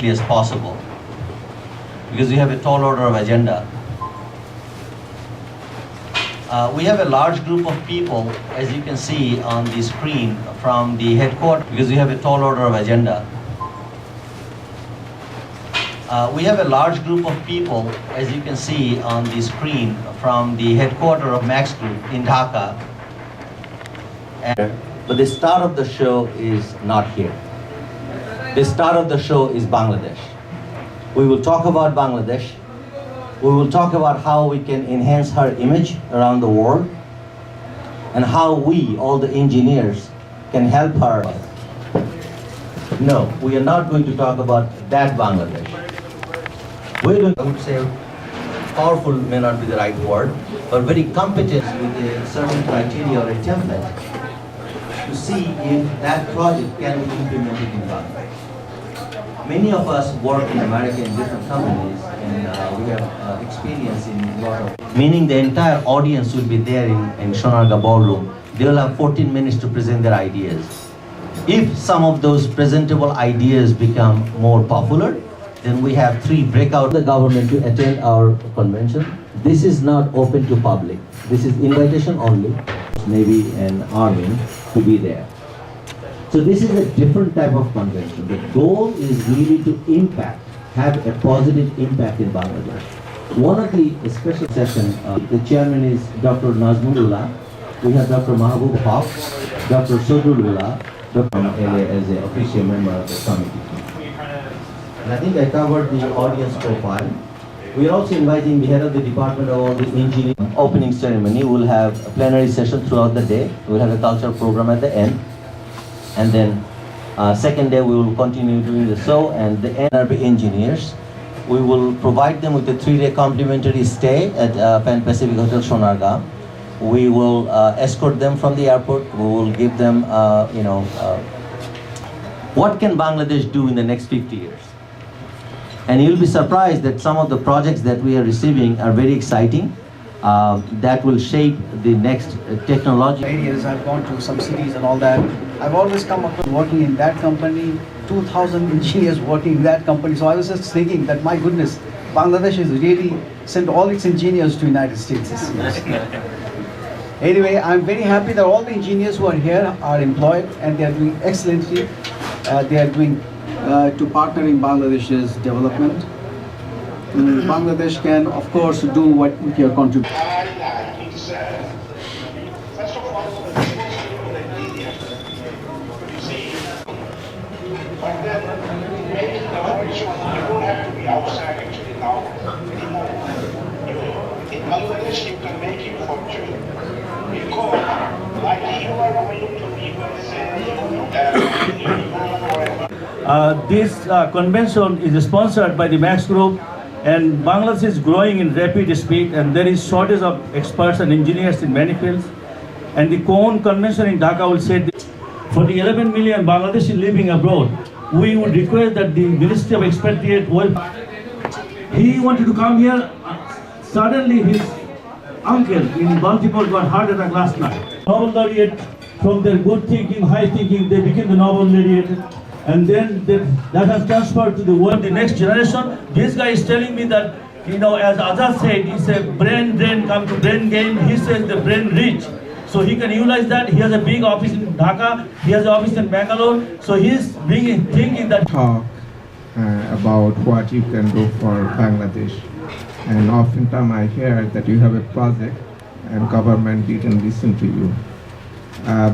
quickly as possible because we have a tall order of agenda. We have a large group of people, as you can see on the screen, from the headquarters, because we have a tall order of agenda. We have a large group of people, as you can see on the screen, from the headquarters of Max Group in Dhaka. But the star of the show is not here. The star of the show is Bangladesh. We will talk about Bangladesh. We will talk about how we can enhance her image around the world and how we, all the engineers, can help her. No, we are not going to talk about that Bangladesh. We're going to, I would say, powerful may not be the right word, but very competent with a certain criteria or a template to see if that project can be implemented in Bangladesh. Many of us work in America in different companies, and we have experience in a lot of... Meaning the entire audience will be there in Shonarga Ballroom. They will have 14 minutes to present their ideas. If some of those presentable ideas become more popular, then we have 3 breakout the government to attend our convention. This is not open to public. This is invitation only, Navy and Army to be there. So this is a different type of convention. The goal is really to impact, have a positive impact in Bangladesh. One of the special sessions, the chairman is Dr. Nazmulullah. We have Dr. Mahabub Haq, Dr. Sodulullah, Dr. LA as an official member of the committee. And I think I covered the audience profile. We are also inviting the head of the Department of all the Engineering opening ceremony. We'll have a plenary session throughout the day. We'll have a cultural program at the end. And then second day we will continue doing the show, and the NRB Engineers. We will provide them with a 3-day complimentary stay at Pan Pacific Hotel Shonarga. We will escort them from the airport. We will give them, what can Bangladesh do in the next 50 years? And you'll be surprised that some of the projects that we are receiving are very exciting. That will shape the next technology. Areas, I've gone to some cities and all that. I've always come across working in that company, 2,000 engineers working in that company. So I was just thinking that, my goodness, Bangladesh has really sent all its engineers to United States. Anyway, I'm very happy that all the engineers who are here are employed and they are doing excellently. They are doing to partner in Bangladesh's development. Bangladesh can, of course, do what we can contribute. First of all, the people in India, you see, but then maybe the origin, you don't have to be outside actually now anymore. In Bangladesh, you can make your fortune because, like you are going to be This convention is sponsored by the Max Group, and Bangladesh is growing in rapid speed, and there is shortage of experts and engineers in many fields. And the Kone convention in Dhaka will say that for the 11 million Bangladeshi living abroad, we would request that the Ministry of Expatriate he wanted to come here. Suddenly his uncle in Baltimore got heart attack last night. Nobel laureate, from their good thinking, high thinking, they became the Nobel laureate. And then that has transferred to the world, the next generation. This guy is telling me that, as Azad said, he said, brain drain come to brain gain. He says the brain rich. So he can utilize that. He has a big office in Dhaka. He has an office in Bangalore. So he's thinking that. Talk about what you can do for Bangladesh. And oftentimes I hear that you have a project and government didn't listen to you.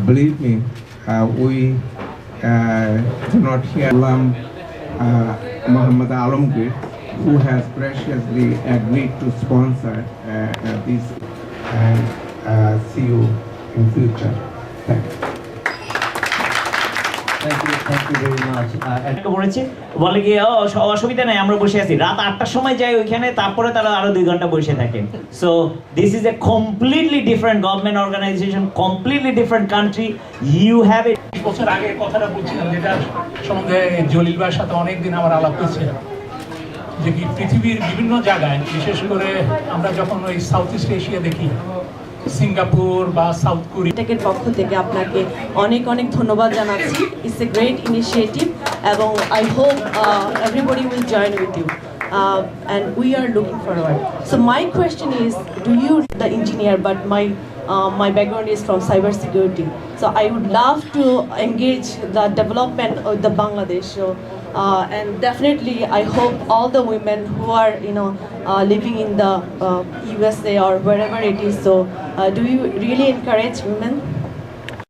Believe me, we do not hear Muhammad Alamgir, who has graciously agreed to sponsor this, and see you in future. Thank you. Thank you very much. বলেছি বলে কি অসুবিধা নাই, আমরা বসে আছি, রাত 8টার সময় যাই ওইখানে, তারপরে তারা আরো 2 ঘন্টা বসে থাকে। So this is a completely different government organisation, completely different country. You have a 20 বছর আগে কথাটা বলছিলাম, যেটা সম্বন্ধে জলিল ভাইয়ের সাথে অনেকদিন আমার আলাপ হয়েছে, যে কি পৃথিবীর বিভিন্ন জায়গায়, বিশেষ করে আমরা যখন ওই সাউথ ইস্ট এশিয়া দেখি, সিঙ্গাপুর বা সাউথ কোরিয়া টেকের পক্ষ থেকে আপনাকে অনেক অনেক ধন্যবাদ জানাচ্ছি। ইটস এ গ্রেট ইনিশিয়েটিভ এবং I hope everybody will join with you and we are looking forward. So my question is, do you the engineer, but my background is from cybersecurity, so I would love to engage the development of the Bangladesh. So and definitely I hope all the women who are living in the USA or wherever it is, so do you really encourage women?